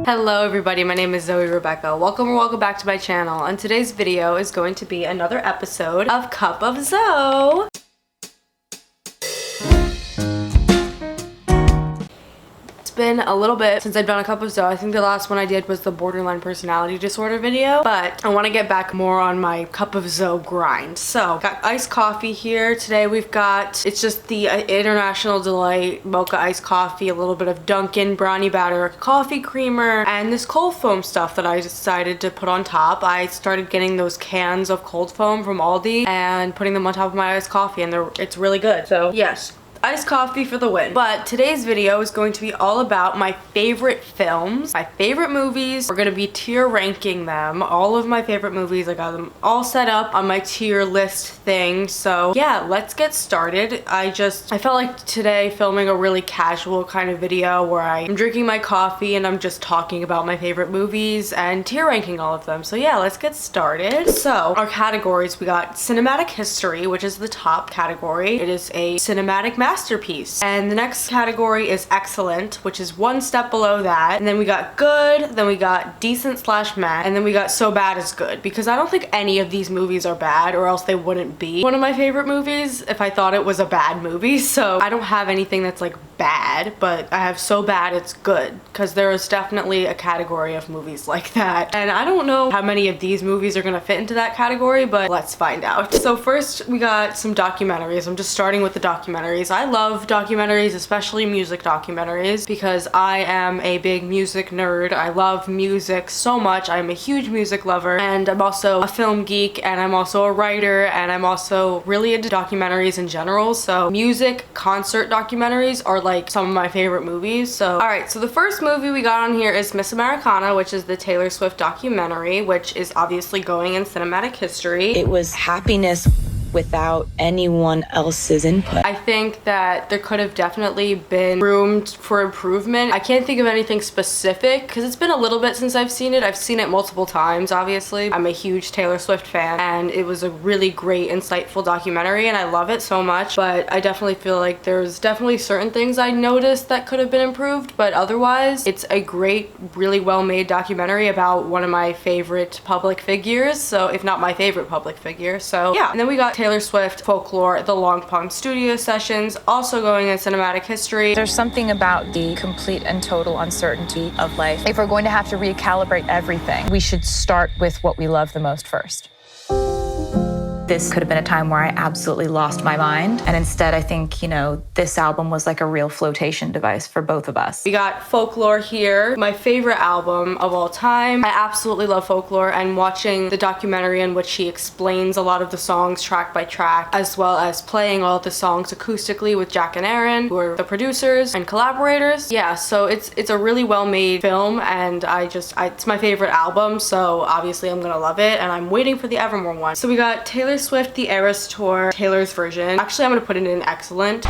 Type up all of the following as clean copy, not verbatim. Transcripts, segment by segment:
Hello everybody, my name is Zoe Rebekah. Welcome back to my channel, and today's video is going to be another episode of Cup of Zoe. Been a little bit since I've done a Cup of Zoe. I think the last one I did was the borderline personality disorder video, but I want to get back more on my Cup of Zoe grind. So got iced coffee here. Today we've got, it's just the International Delight mocha iced coffee, a little bit of Dunkin' brownie batter, coffee creamer, and this cold foam stuff that I decided to put on top. I started getting those cans of cold foam from Aldi and putting them on top of my iced coffee, and it's really good. So yes, iced coffee for the win. But today's video is going to be all about my favorite films, my favorite movies. We're going to be tier ranking them, all of my favorite movies. I got them all set up on my tier list thing. So yeah, let's get started. I felt like today filming a really casual kind of video where I'm drinking my coffee and I'm just talking about my favorite movies and tier ranking all of them. So yeah, let's get started. So our categories, we got cinematic history, which is the top category. It is a cinematic masterpiece. And the next category is excellent, which is one step below that. And then we got good, then we got decent / meh, and then we got so bad is good, because I don't think any of these movies are bad, or else they wouldn't be one of my favorite movies if I thought it was a bad movie. So I don't have anything that's like bad, but I have so bad it's good, because there is definitely a category of movies like that. And I don't know how many of these movies are gonna fit into that category, but let's find out. So first we got some documentaries. I'm just starting with the documentaries. I love documentaries, especially music documentaries, because I am a big music nerd. I love music so much. I'm a huge music lover, and I'm also a film geek, and I'm also a writer, and I'm also really into documentaries in general. So music concert documentaries are like some of my favorite movies. So alright, so the first movie we got on here is Miss Americana, which is the Taylor Swift documentary, which is obviously going in cinematic history. It was happiness without anyone else's input. I think that there could have definitely been room for improvement. I can't think of anything specific because it's been a little bit since I've seen it. I've seen it multiple times, obviously. I'm a huge Taylor Swift fan, and it was a really great, insightful documentary, and I love it so much. But I definitely feel like there's definitely certain things I noticed that could have been improved, but otherwise, it's a great, really well-made documentary about one of my favorite public figures. So, if not my favorite public figure. So, yeah. And then we got Taylor Swift Folklore, the Long Pond Studio Sessions, also going in cinematic history. There's something about the complete and total uncertainty of life. If we're going to have to recalibrate everything, we should start with what we love the most first. This could have been a time where I absolutely lost my mind. And instead, I think, this album was like a real flotation device for both of us. We got Folklore here, my favorite album of all time. I absolutely love Folklore, and watching the documentary in which she explains a lot of the songs track by track, as well as playing all of the songs acoustically with Jack and Aaron, who are the producers and collaborators. Yeah, so it's a really well-made film, and it's my favorite album, so obviously I'm gonna love it, and I'm waiting for the Evermore one. So we got Taylor Swift, the Eras Tour, Taylor's version. Actually, I'm gonna put it in excellent.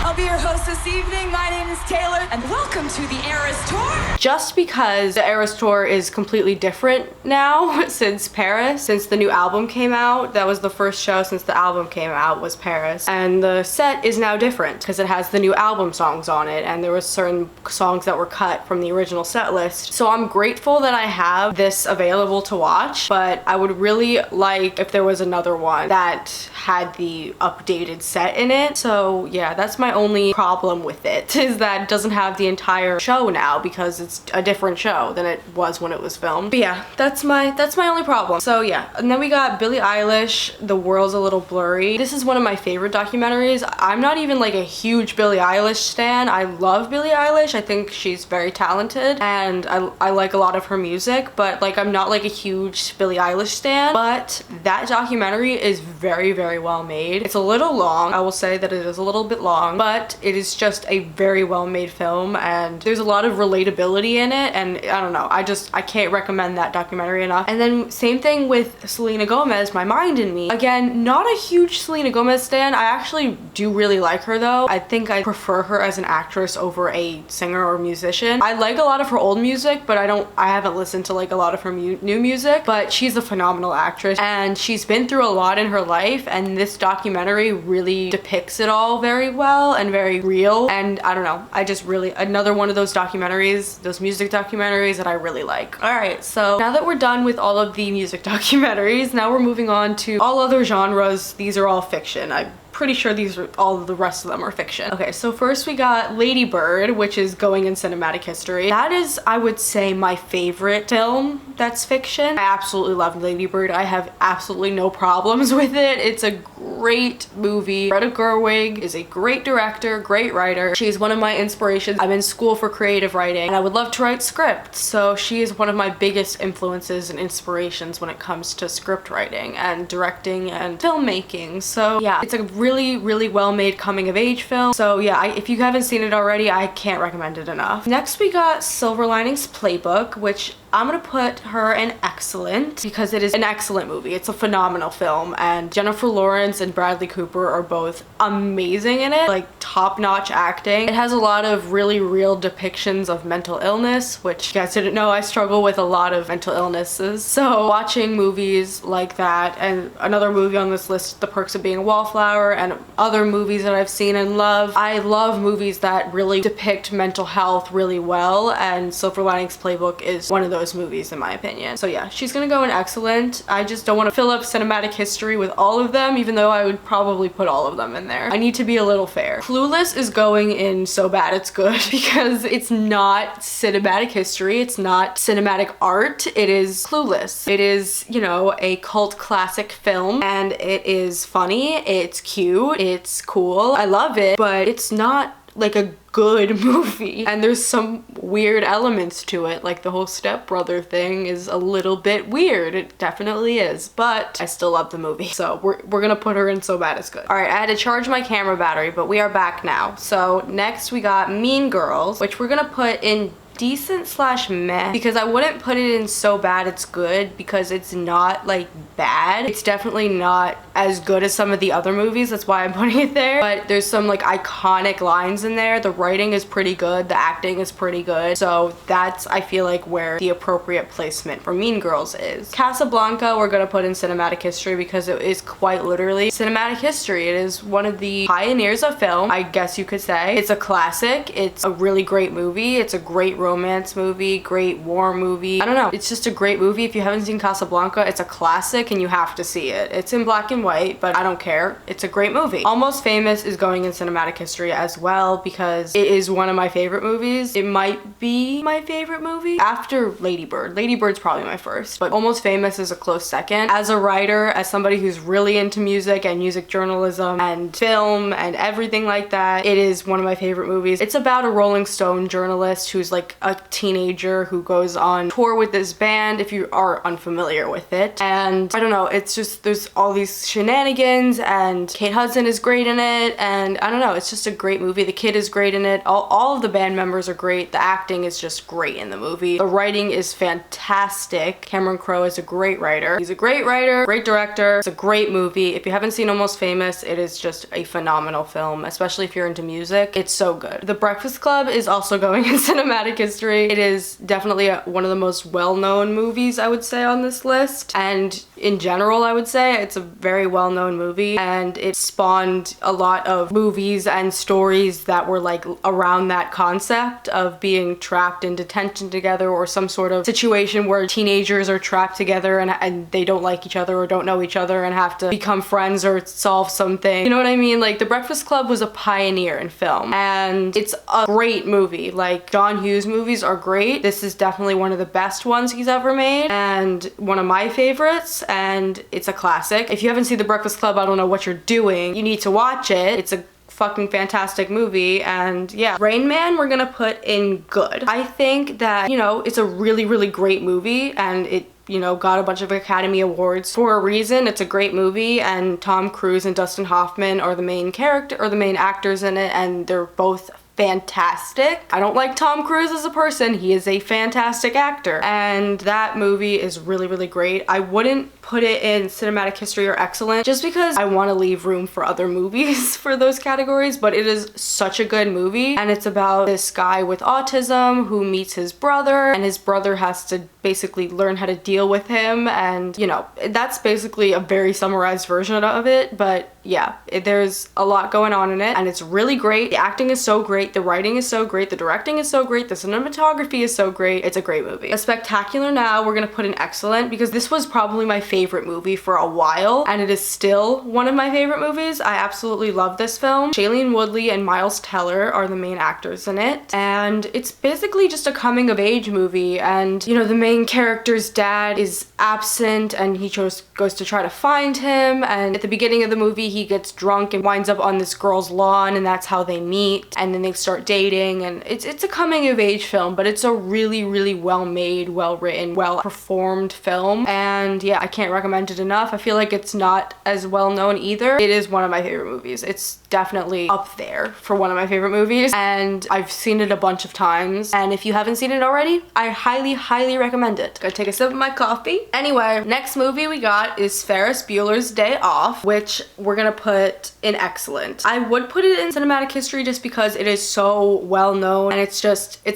I'll be your host this evening. My name is Taylor, and welcome to the Eras Tour. Just because the Eras Tour is completely different now since Paris, since the new album came out. That was the first show since the album came out, was Paris. And the set is now different because it has the new album songs on it, and there was certain songs that were cut from the original set list. So I'm grateful that I have this available to watch, but I would really like if there was another one that had the updated set in it. So yeah, that's my only problem with it, is that it doesn't have the entire show now because it's a different show than it was when it was filmed. But yeah, that's my only problem. So yeah, and then we got Billie Eilish, The World's a Little Blurry. This is one of my favorite documentaries. I'm not even like a huge Billie Eilish stan. I love Billie Eilish. I think she's very talented, and I like a lot of her music, but like I'm not like a huge Billie Eilish stan. But that documentary is very, very well made. It's a little long. I will say that it is a little bit long, but it is just a very well made film, and there's a lot of relatability in it, and I don't know, I can't recommend that documentary enough. And then same thing with Selena Gomez, My Mind in Me. Again, not a huge Selena Gomez stan. I actually do really like her though. I think I prefer her as an actress over a singer or musician. I like a lot of her old music, but I haven't listened to like a lot of her new music, but she's a phenomenal actress, and she's been through a lot in her life, and this documentary really depicts it all very well, and very real, and I don't know, I just really, another one of those documentaries, those music documentaries that I really like. All right, so now that we're done with all of the music documentaries, now we're moving on to all other genres. These are all fiction. I'm pretty sure these are all of the rest of them are fiction. Okay, so first we got Lady Bird, which is going in cinematic history. That is, I would say, my favorite film that's fiction. I absolutely love Lady Bird. I have absolutely no problems with it. It's a great movie. Greta Gerwig is a great director, great writer. She's one of my inspirations. I'm in school for creative writing and I would love to write scripts. So she is one of my biggest influences and inspirations when it comes to script writing and directing and filmmaking. So yeah, it's a really well-made coming-of-age film. So yeah, if you haven't seen it already, I can't recommend it enough. Next we got Silver Linings Playbook, which I'm gonna put her in excellent because it is an excellent movie. It's a phenomenal film, and Jennifer Lawrence and Bradley Cooper are both amazing in it, like top-notch acting. It has a lot of really real depictions of mental illness, which you guys didn't know I struggle with a lot of mental illnesses. So watching movies like that, and another movie on this list, The Perks of Being a Wallflower, and other movies that I've seen and love. I love movies that really depict mental health really well, and Silver Linings Playbook is one of those movies in my opinion. So yeah, she's gonna go in excellent. I just don't want to fill up cinematic history with all of them, even though I would probably put all of them in there. I need to be a little fair. Clueless is going in So Bad It's Good because it's not cinematic history, it's not cinematic art, it is Clueless. It is, you know, a cult classic film, and it is funny, it's cute, it's cool, I love it, but it's not like a good movie, and there's some weird elements to it, like the whole stepbrother thing is a little bit weird. It definitely is, but I still love the movie, so we're gonna put her in So Bad It's Good. All right, I had to charge my camera battery, but we are back now. So next we got Mean Girls, which we're gonna put in decent slash meh, because I wouldn't put it in So Bad It's Good because it's not like bad. It's definitely not as good as some of the other movies, that's why I'm putting it there, but there's some like iconic lines in there. The writing is pretty good, the acting is pretty good, so that's, I feel like, where the appropriate placement for Mean Girls is. Casablanca we're gonna put in cinematic history because it is quite literally cinematic history. It is one of the pioneers of film, I guess you could say. It's a classic, it's a really great movie, it's a great romance movie, great war movie. I don't know, it's just a great movie. If you haven't seen Casablanca, it's a classic and you have to see it. It's in black and white, but I don't care. It's a great movie. Almost Famous is going in cinematic history as well because it is one of my favorite movies. It might be my favorite movie after Lady Bird. Lady Bird's probably my first, but Almost Famous is a close second. As a writer, as somebody who's really into music and music journalism and film and everything like that, it is one of my favorite movies. It's about a Rolling Stone journalist who's like a teenager who goes on tour with this band, if you are unfamiliar with it, and I don't know, it's just, there's all these shenanigans, and Kate Hudson is great in it, and I don't know, it's just a great movie. The kid is great in it, all of the band members are great, the acting is just great in the movie, the writing is fantastic. Cameron Crowe is a great writer, he's a great writer, great director. It's a great movie. If you haven't seen Almost Famous, it is just a phenomenal film, especially if you're into music. It's so good. The Breakfast Club is also going in cinematic history. It is definitely one of the most well-known movies, I would say, on this list, and in general I would say it's a very well-known movie, and it spawned a lot of movies and stories that were like around that concept of being trapped in detention together, or some sort of situation where teenagers are trapped together and they don't like each other or don't know each other and have to become friends or solve something. You know what I mean? Like, The Breakfast Club was a pioneer in film, and it's a great movie. Like, John Hughes movies are great. This is definitely one of the best ones he's ever made, and one of my favorites, and it's a classic. If you haven't seen The Breakfast Club, I don't know what you're doing. You need to watch it. It's a fucking fantastic movie. And yeah, Rain Man we're gonna put in good. I think that, you know, it's a really great movie, and it, you know, got a bunch of Academy Awards for a reason. It's a great movie, and Tom Cruise and Dustin Hoffman are the main character, or the main actors in it, and they're both fantastic. I don't like Tom Cruise as a person. He is a fantastic actor, and that movie is really great. I wouldn't put it in cinematic history or excellent just because I want to leave room for other movies for those categories, but it is such a good movie, and it's about this guy with autism who meets his brother, and his brother has to basically learn how to deal with him, and you know, that's basically a very summarized version of it, but yeah, there's a lot going on in it, and it's really great. The acting is so great, the writing is so great, the directing is so great, the cinematography is so great. It's a great movie. A spectacular now, we're gonna put an excellent, because this was probably my favorite movie for a while, and it is still one of my favorite movies. I absolutely love this film. Shailene Woodley and Miles Teller are the main actors in it, and it's basically just a coming of age movie. And you know, the main character's dad is absent, and he goes to try to find him, and at the beginning of the movie he gets drunk and winds up on this girl's lawn, and that's how they meet, and then they start dating. And it's a coming of age film, but it's a really well made, well written, well performed film. And yeah, I can't recommend it enough. I feel like it's not as well known either. It is one of my favorite movies. It's definitely up there for one of my favorite movies, and I've seen it a bunch of times, and if you haven't seen it already, I highly recommend it. Gonna take a sip of my coffee. Anyway, next movie we got is Ferris Bueller's Day Off, which we're gonna put in excellent. I would put it in cinematic history just because it is so well known, and it's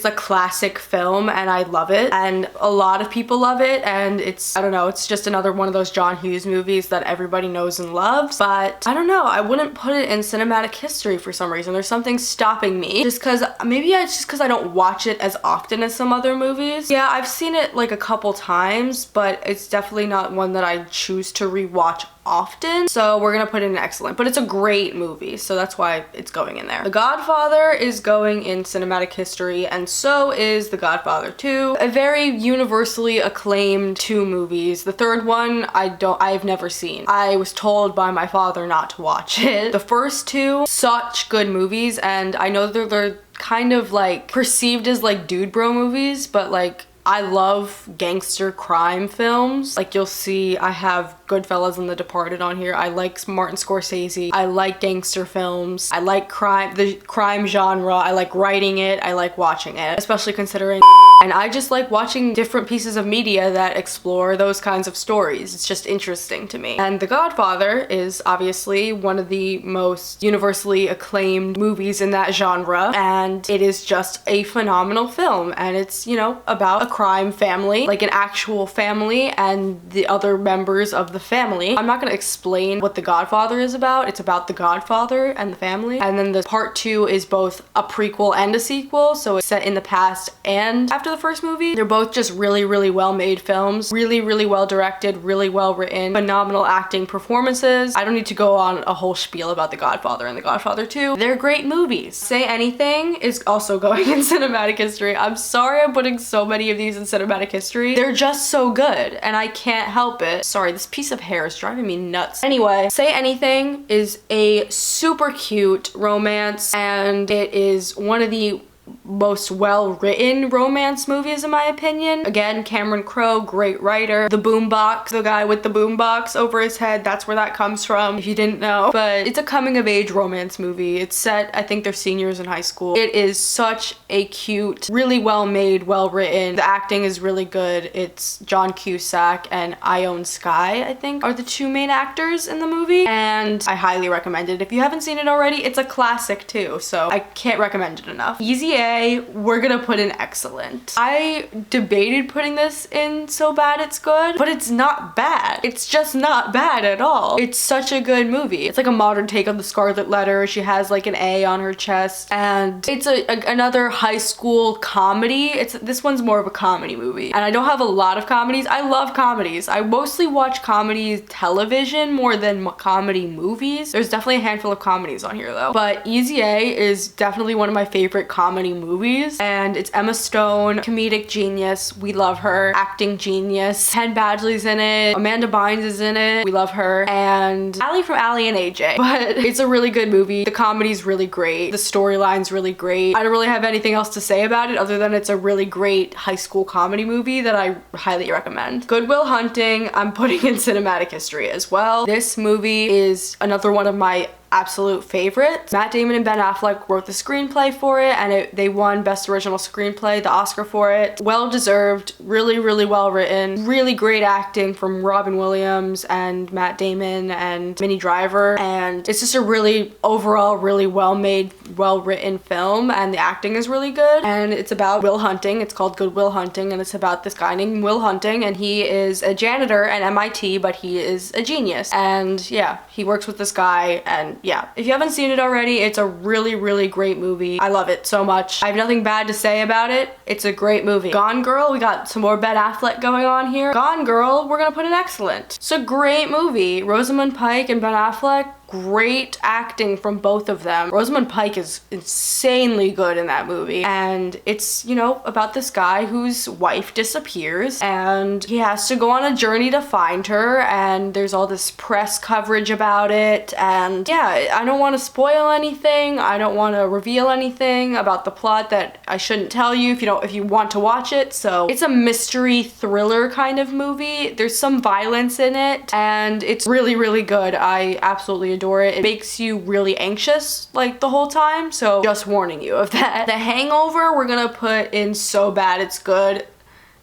a classic film, and I love it, and a lot of people love it, and I don't know, it's just another one of those John Hughes movies that everybody knows and loves. But I don't know, I wouldn't put it in cinematic history for some reason. There's something stopping me, just because it's just because I don't watch it as often as some other movies. Yeah, I've seen it like a couple times, but it's definitely not one that I choose to rewatch often, so we're gonna put it in excellent. But it's a great movie, so that's why it's going in there. The Godfather is going in cinematic history, and so is The Godfather 2. A very universally acclaimed two movies. The third one I've never seen. I was told by my father not to watch it. The first two, such good movies, and I know they're kind of like perceived as like dude bro movies, but like I love gangster crime films. Like you'll see I have Goodfellas and The Departed on here. I like Martin Scorsese. I like gangster films. I like the crime genre. I like writing it. I like watching it, especially considering and I just like watching different pieces of media that explore those kinds of stories. It's just interesting to me. And The Godfather is obviously one of the most universally acclaimed movies in that genre, and it is just a phenomenal film. And it's, you know, about a crime family, like an actual family, and the other members of the family. I'm not gonna explain what The Godfather is about. It's about the Godfather and the family. And then the part two is both a prequel and a sequel, so it's set in the past and after the first movie. They're both just really well made films, really well directed, really well written, phenomenal acting performances. I don't need to go on a whole spiel about The Godfather and The Godfather 2. They're great movies. Say Anything is also going in cinematic history. I'm sorry I'm putting so many of these in cinematic history. They're just so good, and I can't help it. Sorry, this piece of hair is driving me nuts. Anyway, Say Anything is a super cute romance, and it is one of the most well-written romance movies in my opinion. Again, Cameron Crowe, great writer. The boombox, the guy with the boombox over his head, that's where that comes from, if you didn't know. But it's a coming-of-age romance movie. It's set, I think they're seniors in high school. It is such a cute, really well-made, well-written. The acting is really good. It's John Cusack and Ione Skye, I think, are the two main actors in the movie, and I highly recommend it. If you haven't seen it already, it's a classic too, so I can't recommend it enough. Easy A, we're gonna put in excellent. I debated putting this in so bad it's good, but it's not bad. It's just not bad at all. It's such a good movie. It's like a modern take on The Scarlet Letter. She has like an A on her chest, and it's another high school comedy. This one's more of a comedy movie, and I don't have a lot of comedies. I love comedies. I mostly watch comedy television more than comedy movies. There's definitely a handful of comedies on here though, but Easy A is definitely one of my favorite comedy movies, and it's Emma Stone, comedic genius. We love her. Acting genius. Penn Badgley's in it. Amanda Bynes is in it. We love her. And Allie from Allie and AJ. But it's a really good movie. The comedy's really great. The storyline's really great. I don't really have anything else to say about it other than it's a really great high school comedy movie that I highly recommend. Good Will Hunting, I'm putting in cinematic history as well. This movie is another one of my absolute favorites. Matt Damon and Ben Affleck wrote the screenplay for it, and they won Best Original Screenplay, the Oscar for it. Well deserved, really, really well written, really great acting from Robin Williams and Matt Damon and Minnie Driver, and it's just a really, overall, really well made, well written film, and the acting is really good. And it's about Will Hunting. It's called Good Will Hunting, and it's about this guy named Will Hunting, and he is a janitor at MIT, but he is a genius. And yeah, he works with this guy, and yeah, if you haven't seen it already, it's a really, really great movie. I love it so much. I have nothing bad to say about it. It's a great movie. Gone Girl, we got some more Ben Affleck going on here. Gone Girl, we're gonna put an excellent. It's a great movie. Rosamund Pike and Ben Affleck, great acting from both of them. Rosamund Pike is insanely good in that movie, and it's, you know, about this guy whose wife disappears and he has to go on a journey to find her, and there's all this press coverage about it. And yeah, I don't want to spoil anything. I don't want to reveal anything about the plot that I shouldn't tell you if you want to watch it. So it's a mystery thriller kind of movie. There's some violence in it, and it's really, really good. I absolutely adore it. It makes you really anxious like the whole time, so just warning you of that. The Hangover, we're gonna put in So Bad It's Good.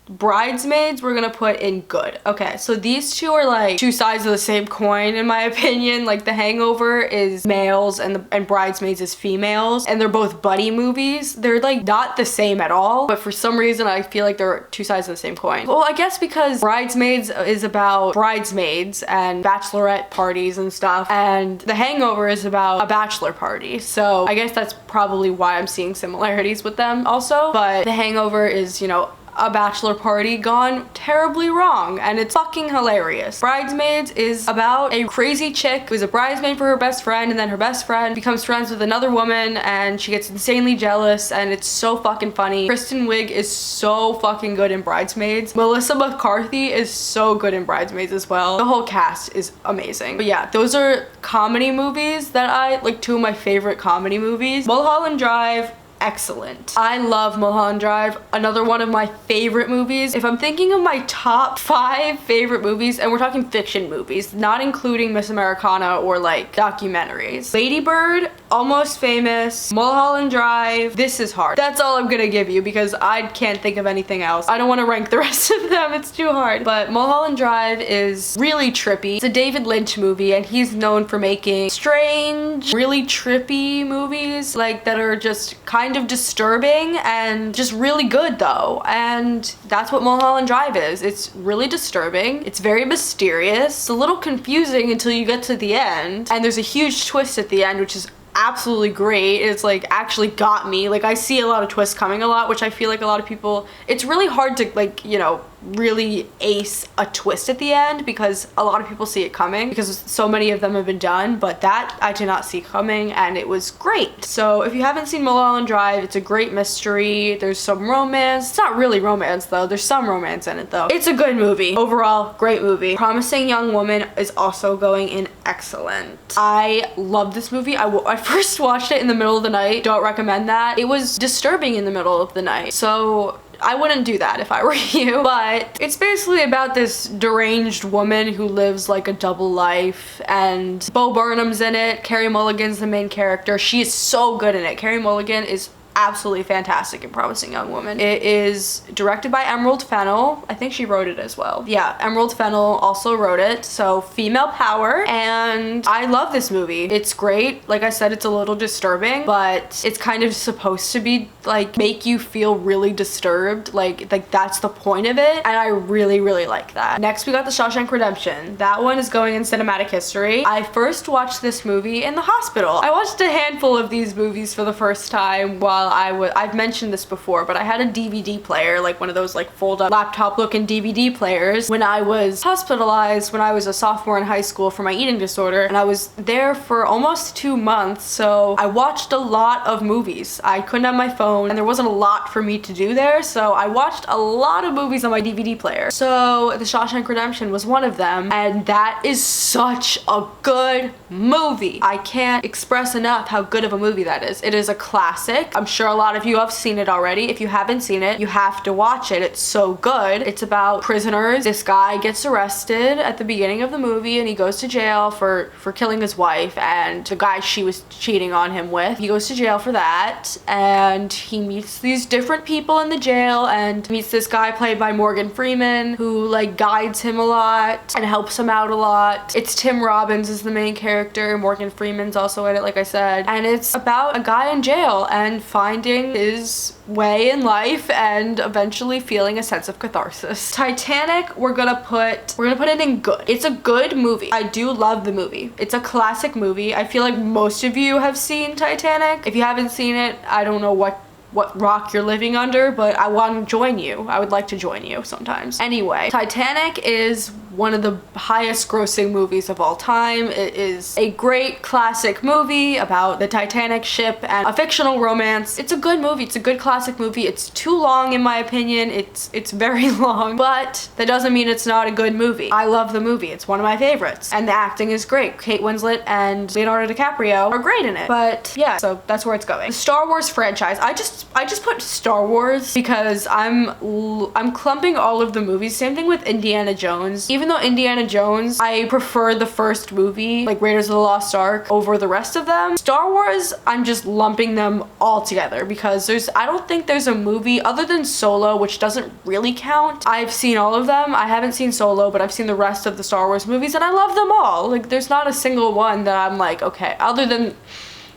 Bridesmaids, we're gonna put in good. Okay, so these two are like two sides of the same coin in my opinion. Like The Hangover is males and Bridesmaids is females, and they're both buddy movies. They're like not the same at all, but for some reason I feel like they're two sides of the same coin. Well, I guess because Bridesmaids is about bridesmaids and bachelorette parties and stuff, and The Hangover is about a bachelor party, so I guess that's probably why I'm seeing similarities with them also. But The Hangover is, you know, a bachelor party gone terribly wrong, and it's fucking hilarious. Bridesmaids is about a crazy chick who's a bridesmaid for her best friend, and then her best friend becomes friends with another woman and she gets insanely jealous, and it's so fucking funny. Kristen Wiig is so fucking good in Bridesmaids. Melissa McCarthy is so good in Bridesmaids as well. The whole cast is amazing. But yeah, those are comedy movies that I like, two of my favorite comedy movies. Mulholland Drive, excellent. I love Mulholland Drive, another one of my favorite movies. If I'm thinking of my top 5 favorite movies, and we're talking fiction movies, not including Miss Americana or like documentaries: Lady Bird, Almost Famous, Mulholland Drive. This is hard. That's all I'm gonna give you because I can't think of anything else. I don't want to rank the rest of them, it's too hard. But Mulholland Drive is really trippy. It's a David Lynch movie, and he's known for making strange, really trippy movies like that are just kind of disturbing and just really good though. And that's what Mulholland Drive is. It's really disturbing. It's very mysterious. It's a little confusing until you get to the end, and there's a huge twist at the end, which is absolutely great. It's like actually got me. Like, I see a lot of twists coming a lot, which I feel like a lot of people, it's really hard to like, you know, really ace a twist at the end because a lot of people see it coming because so many of them have been done, but that I did not see coming, and it was great. So if you haven't seen Mulholland Drive, it's a great mystery. There's some romance. It's not really romance though. There's some romance in it though. It's a good movie. Overall, great movie. Promising Young Woman is also going in excellent. I love this movie. I first watched it in the middle of the night. Don't recommend that. It was disturbing in the middle of the night, so I wouldn't do that if I were you. But it's basically about this deranged woman who lives like a double life, and Bo Burnham's in it. Carey Mulligan's the main character. She is so good in it. Carey Mulligan is absolutely fantastic in Promising Young Woman. It is directed by Emerald Fennell. I think she wrote it as well. Yeah, Emerald Fennell also wrote it, so female power, and I love this movie. It's great. Like I said, it's a little disturbing, but it's kind of supposed to be like make you feel really disturbed. Like that's the point of it, and I really, really like that. Next, we got The Shawshank Redemption. That one is going in cinematic history. I first watched this movie in the hospital. I watched a handful of these movies for the first time while I've mentioned this before, but I had a DVD player, like one of those like fold up laptop looking DVD players, when I was hospitalized when I was a sophomore in high school for my eating disorder, and I was there for almost 2 months, so I watched a lot of movies. I couldn't have my phone and there wasn't a lot for me to do there, so I watched a lot of movies on my DVD player. So The Shawshank Redemption was one of them, and that is such a good movie. I can't express enough how good of a movie that is. It is a classic. I'm sure a lot of you have seen it already. If you haven't seen it, you have to watch it. It's so good. It's about prisoners. This guy gets arrested at the beginning of the movie and he goes to jail for killing his wife and the guy she was cheating on him with. He goes to jail for that and he meets these different people in the jail and meets this guy played by Morgan Freeman who like guides him a lot and helps him out a lot. It's Tim Robbins is the main character. Morgan Freeman's also in it, like I said. And it's about a guy in jail and finding his way in life and eventually feeling a sense of catharsis. Titanic, we're gonna put it in good. It's a good movie. I do love the movie. It's a classic movie. I feel like most of you have seen Titanic. If you haven't seen it, I don't know what rock you're living under, but I want to join you. I would like to join you sometimes. Anyway, Titanic is one of the highest grossing movies of all time. It is a great classic movie about the Titanic ship and a fictional romance. It's a good movie. It's a good classic movie. It's too long in my opinion. It's very long, but that doesn't mean it's not a good movie. I love the movie. It's one of my favorites. And the acting is great. Kate Winslet and Leonardo DiCaprio are great in it. But yeah, so that's where it's going. The Star Wars franchise. I just put Star Wars because I'm clumping all of the movies. Same thing with Indiana Jones. Even though Indiana Jones, I prefer the first movie, like Raiders of the Lost Ark, over the rest of them. Star Wars, I'm just lumping them all together because I don't think there's a movie other than Solo, which doesn't really count. I've seen all of them. I haven't seen Solo, but I've seen the rest of the Star Wars movies and I love them all. Like there's not a single one that I'm like, okay, other than,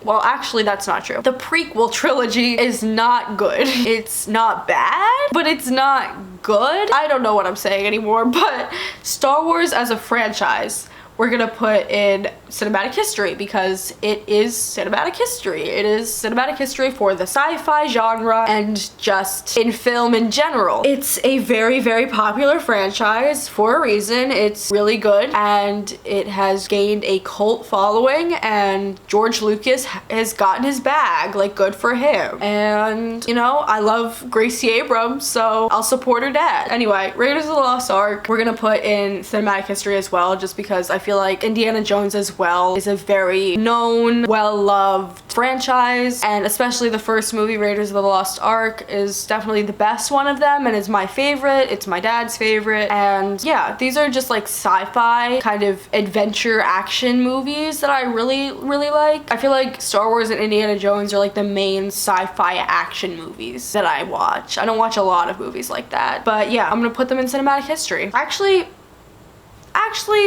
well, actually, that's not true. The prequel trilogy is not good. It's not bad, but it's not good. I don't know what I'm saying anymore, but Star Wars as a franchise, we're gonna put in cinematic history because it is cinematic history. It is cinematic history for the sci-fi genre and just in film in general. It's a very, very popular franchise for a reason. It's really good and it has gained a cult following and George Lucas has gotten his bag, like good for him. And you know, I love Gracie Abrams, so I'll support her dad. Anyway, Raiders of the Lost Ark, we're gonna put in cinematic history as well just because I feel like Indiana Jones as well is a very known, well-loved franchise, and especially the first movie, Raiders of the Lost Ark, is definitely the best one of them and is my favorite. It's my dad's favorite, and yeah, these are just like sci-fi kind of adventure action movies that I really, really like. I feel like Star Wars and Indiana Jones are like the main sci-fi action movies that I watch. I don't watch a lot of movies like that, but yeah, I'm gonna put them in cinematic history. Actually,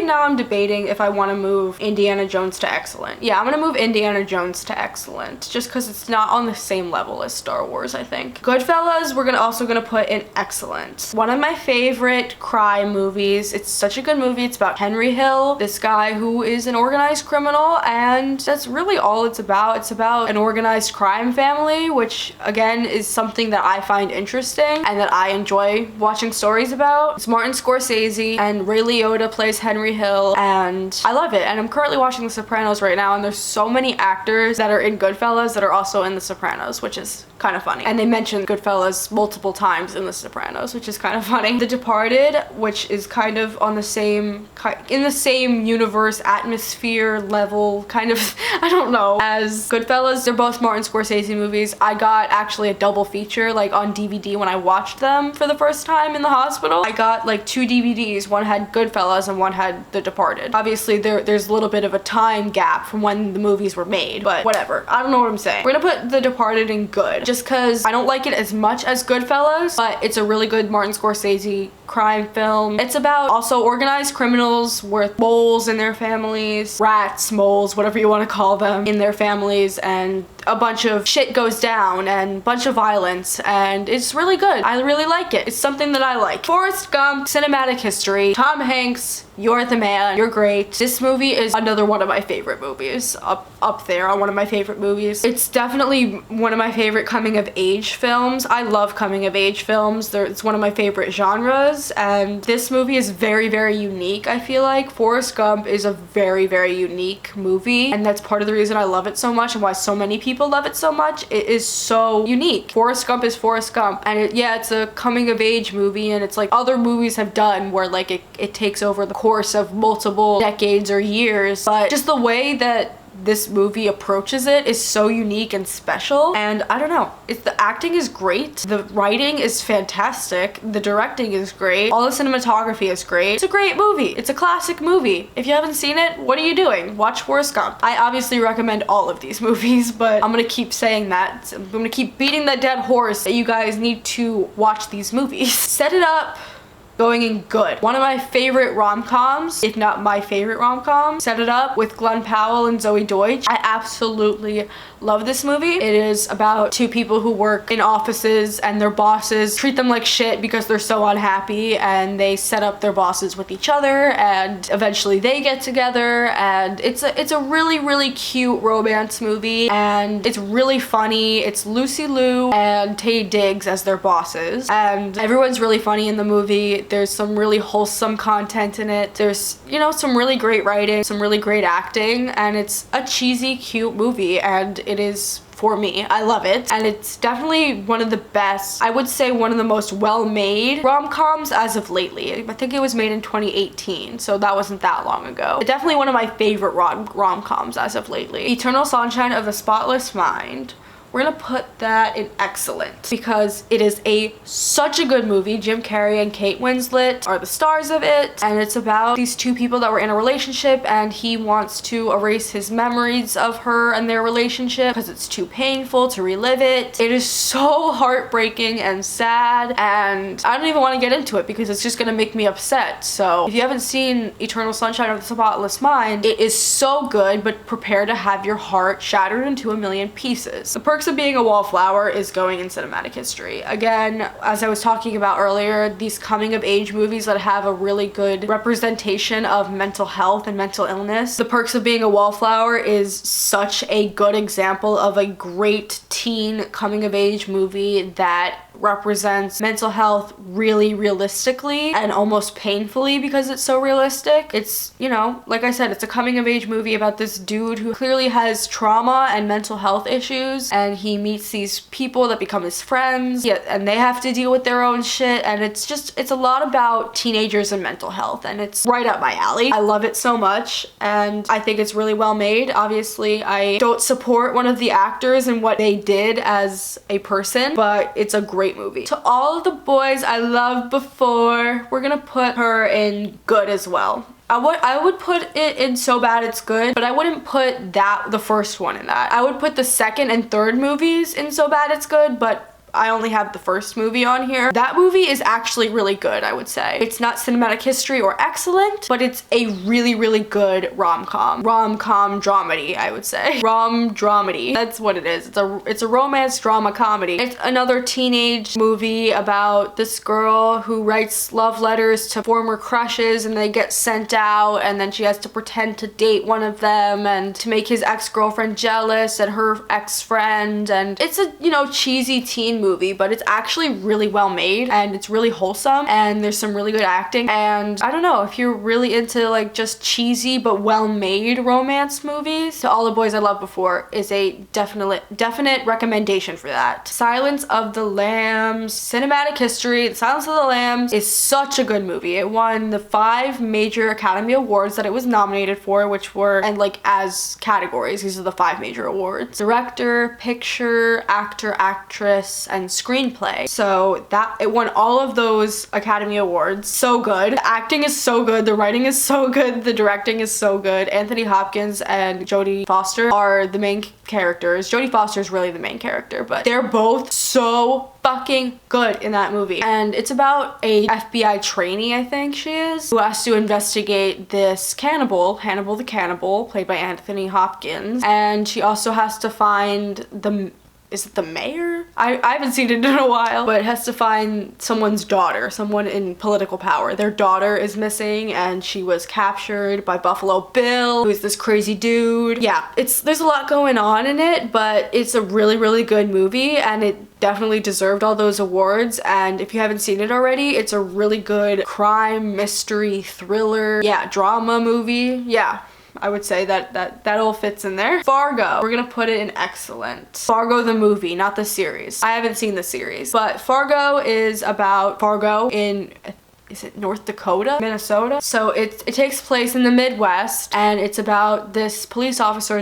now I'm debating if I want to move Indiana Jones to excellent. Yeah, I'm gonna move Indiana Jones to excellent just because it's not on the same level as Star Wars, I think. Goodfellas, we're also gonna put in excellent. One of my favorite crime movies. It's such a good movie. It's about Henry Hill, this guy who is an organized criminal, and that's really all it's about. It's about an organized crime family, which again is something that I find interesting and that I enjoy watching stories about. It's Martin Scorsese and Ray Liotta plays Henry Hill and I love it. And I'm currently watching The Sopranos right now and there's so many actors that are in Goodfellas that are also in The Sopranos, which is kind of funny. And they mentioned Goodfellas multiple times in The Sopranos, which is kind of funny. The Departed, which is kind of on the same, in the same universe, atmosphere, level, kind of, I don't know, as Goodfellas. They're both Martin Scorsese movies. I got actually a double feature like on DVD when I watched them for the first time in the hospital. I got like 2 DVDs. One had Goodfellas and one had The Departed. Obviously there's a little bit of a time gap from when the movies were made, but whatever. I don't know what I'm saying. We're gonna put The Departed in good just because I don't like it as much as Goodfellas, but it's a really good Martin Scorsese crime film. It's about also organized criminals with moles in their families, rats, moles, whatever you want to call them, in their families, and a bunch of shit goes down and a bunch of violence, and it's really good. I really like it. It's something that I like. Forrest Gump, cinematic history. Tom Hanks, you're the man. You're great. This movie is another one of my favorite movies. Up there on one of my favorite movies. It's definitely one of my favorite coming of age films. I love coming of age films. It's one of my favorite genres, and this movie is very, very unique, I feel like. Forrest Gump is a very, very unique movie, and that's part of the reason I love it so much and why so many people love it so much. It is so unique. Forrest Gump is Forrest Gump, and it's a coming of age movie, and it's like other movies have done where like it takes over the course of multiple decades or years, but just the way that this movie approaches it is so unique and special. And I don't know, the acting is great, the writing is fantastic, the directing is great, all the cinematography is great. It's a great movie. It's a classic movie. If you haven't seen it, what are you doing? Watch Forrest Gump. I obviously recommend all of these movies, but I'm gonna keep saying that. I'm gonna keep beating that dead horse that you guys need to watch these movies. Set it up. Going in good. One of my favorite rom-coms, if not my favorite rom-com, Set It Up with Glenn Powell and Zoe Deutsch. I absolutely love this movie. It is about two people who work in offices and their bosses treat them like shit because they're so unhappy, and they set up their bosses with each other, and eventually they get together, and it's a really, really cute romance movie, and it's really funny. It's Lucy Liu and Taye Diggs as their bosses, and everyone's really funny in the movie. There's some really wholesome content in it. There's, you know, some really great writing, some really great acting, and it's a cheesy, cute movie, and it is, for me, I love it. And it's definitely one of the best, I would say one of the most well-made rom-coms as of lately. I think it was made in 2018, so that wasn't that long ago. Definitely one of my favorite rom-coms as of lately. Eternal Sunshine of the Spotless Mind. We're gonna put that in excellent because it is such a good movie. Jim Carrey and Kate Winslet are the stars of it, and it's about these two people that were in a relationship, and he wants to erase his memories of her and their relationship because it's too painful to relive it. It is so heartbreaking and sad, and I don't even want to get into it because it's just gonna make me upset. So if you haven't seen Eternal Sunshine of the Spotless Mind, it is so good, but prepare to have your heart shattered into a million pieces. The Perks of Being a Wallflower is going in cinematic history. Again, as I was talking about earlier, these coming of age movies that have a really good representation of mental health and mental illness. The Perks of Being a Wallflower is such a good example of a great teen coming of age movie that represents mental health really realistically and almost painfully because it's so realistic. It's, you know, like I said, it's a coming of age movie about this dude who clearly has trauma and mental health issues, and he meets these people that become his friends, and they have to deal with their own shit, and it's a lot about teenagers and mental health, and it's right up my alley. I love it so much, and I think it's really well made. Obviously, I don't support one of the actors and what they did as a person, but it's a great movie. To all of the boys I loved before, we're gonna put her in good as well. I would put it in So Bad It's Good, but I wouldn't put the first one in that. I would put the second and third movies in So Bad It's Good, but I only have the first movie on here. That movie is actually really good, I would say. It's not cinematic history or excellent, but it's a really, really good rom-com. Rom-com dramedy, I would say. Rom-dramedy. That's what it is. It's a romance drama comedy. It's another teenage movie about this girl who writes love letters to former crushes, and they get sent out, and then she has to pretend to date one of them and to make his ex-girlfriend jealous and her ex-friend. And it's a, you know, cheesy teen movie, but it's actually really well made, and it's really wholesome, and there's some really good acting. And I don't know, if you're really into like just cheesy but well made romance movies, To All the Boys I Loved Before is a definite recommendation for that. Silence of the Lambs, cinematic history. Silence of the Lambs is such a good movie. It won the 5 major Academy Awards that it was nominated for, which were, and like as categories, these are the 5 major awards: director, picture, actor, actress, and screenplay. So that it won all of those Academy Awards. So good. The acting is so good. The writing is so good. The directing is so good. Anthony Hopkins and Jodie Foster are the main characters. Jodie Foster is really the main character, but they're both so fucking good in that movie. And it's about a FBI trainee, I think she is, who has to investigate this cannibal, Hannibal the Cannibal, played by Anthony Hopkins. And she also has to find is it the mayor? I haven't seen it in a while, but it has to find someone's daughter, someone in political power. Their daughter is missing, and she was captured by Buffalo Bill, who's this crazy dude. Yeah, there's a lot going on in it, but it's a really, really good movie, and it definitely deserved all those awards. And if you haven't seen it already, it's a really good crime, mystery, thriller, drama movie. Yeah. I would say that all fits in there. Fargo, we're gonna put it in excellent. Fargo the movie, not the series. I haven't seen the series, but Fargo is about Fargo in, is it North Dakota? Minnesota? So it takes place in the Midwest, and it's about this police officer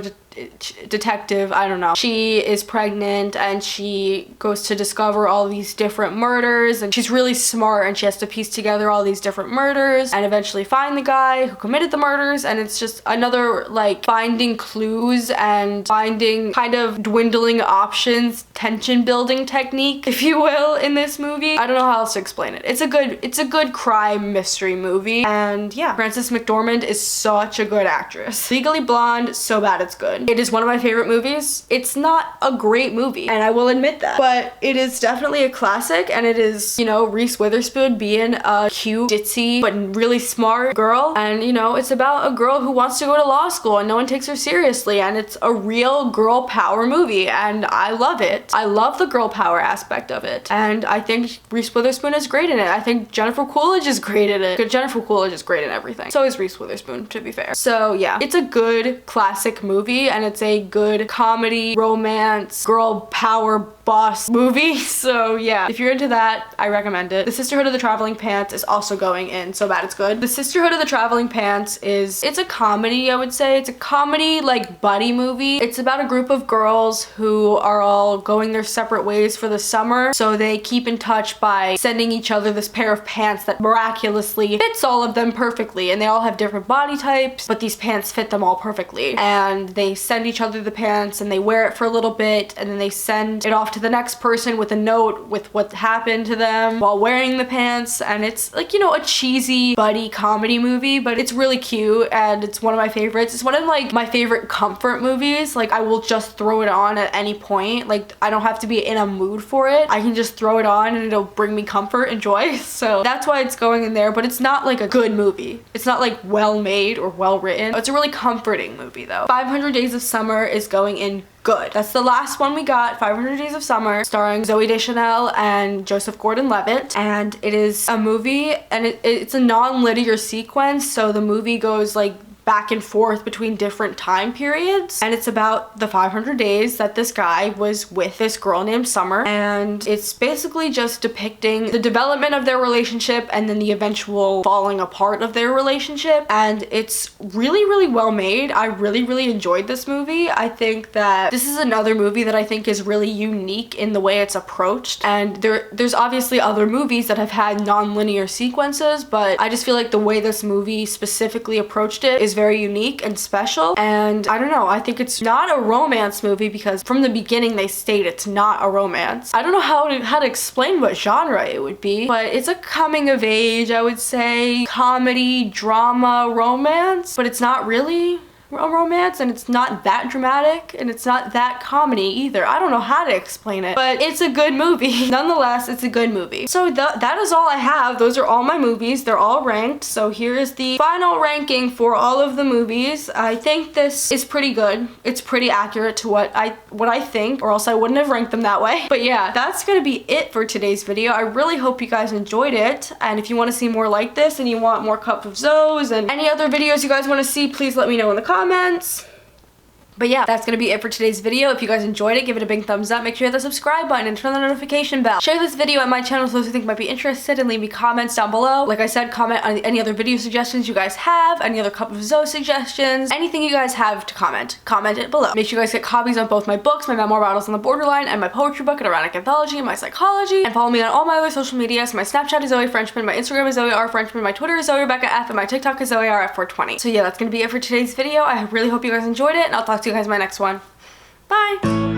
detective, I don't know. She is pregnant and she goes to discover all these different murders, and she's really smart and she has to piece together all these different murders and eventually find the guy who committed the murders. And it's just another like finding clues and finding kind of dwindling options, tension building technique, if you will, in this movie. I don't know how else to explain it. It's a good crime mystery movie, and yeah, Frances McDormand is such a good actress. Legally Blonde, so bad it's good. It is one of my favorite movies. It's not a great movie, and I will admit that, but it is definitely a classic, and it is, you know, Reese Witherspoon being a cute, ditzy, but really smart girl, and you know, it's about a girl who wants to go to law school and no one takes her seriously, and it's a real girl power movie, and I love it. I love the girl power aspect of it, and I think Reese Witherspoon is great in it. I think Jennifer Coolidge is great in it. Jennifer Coolidge is great in everything. So is Reese Witherspoon, to be fair. So yeah, it's a good classic movie, and it's a good comedy, romance, girl power boss movie. So yeah, if you're into that, I recommend it. The Sisterhood of the Traveling Pants is also going in So Bad It's Good. The Sisterhood of the Traveling Pants it's a comedy, I would say. It's a comedy like buddy movie. It's about a group of girls who are all going their separate ways for the summer, so they keep in touch by sending each other this pair of pants that miraculously fits all of them perfectly, and they all have different body types, but these pants fit them all perfectly, and they send each other the pants and they wear it for a little bit, and then they send it off to the next person with a note with what happened to them while wearing the pants. And it's like, you know, a cheesy buddy comedy movie, but it's really cute and it's one of my favorites. It's one of like my favorite comfort movies. Like I will just throw it on at any point. Like I don't have to be in a mood for it. I can just throw it on and it'll bring me comfort and joy. So that's why it's going in there, but it's not like a good movie. It's not like well made or well written. It's a really comforting movie though. 500 Days of Summer is going in good. That's the last one we got, 500 Days of Summer, starring Zoe Deschanel and Joseph Gordon-Levitt, and it is a movie, and it's a non-linear sequence, so the movie goes like back and forth between different time periods, and it's about the 500 days that this guy was with this girl named Summer, and it's basically just depicting the development of their relationship and then the eventual falling apart of their relationship, and it's really well made. I really enjoyed this movie. I think that this is another movie that I think is really unique in the way it's approached, and there's obviously other movies that have had non-linear sequences, but I just feel like the way this movie specifically approached it is very unique and special. And I don't know, I think it's not a romance movie because from the beginning they state it's not a romance. I don't know how to explain what genre it would be, but it's a coming of age, I would say, comedy, drama, romance, but it's not really a romance, and it's not that dramatic, and it's not that comedy either. I don't know how to explain it, but it's a good movie. Nonetheless, it's a good movie. So that is all I have. Those are all my movies. They're all ranked. So here is the final ranking for all of the movies. I think this is pretty good. It's pretty accurate to what I think, or else I wouldn't have ranked them that way. But yeah, that's gonna be it for today's video. I really hope you guys enjoyed it, and if you want to see more like this and you want more Cup of Zoes and any other videos you guys want to see, please let me know in the comments. But yeah, that's gonna be it for today's video. If you guys enjoyed it, give it a big thumbs up. Make sure you hit the subscribe button and turn on the notification bell. Share this video on my channel so those who think might be interested, and leave me comments down below. Like I said, comment on any other video suggestions you guys have, any other Cup of Zoe suggestions, anything you guys have to comment it below. Make sure you guys get copies of both my books, my memoir Battles on the Borderline, and my poetry book, An Erotic Anthology, and my psychology. And follow me on all my other social media. So my Snapchat is Zoe Frenchman, my Instagram is Zoe R Frenchman, my Twitter is Zoe Rebekah F, and my TikTok is Zoe R F420. So yeah, that's gonna be it for today's video. I really hope you guys enjoyed it, and I'll talk to you guys in my next one. Bye!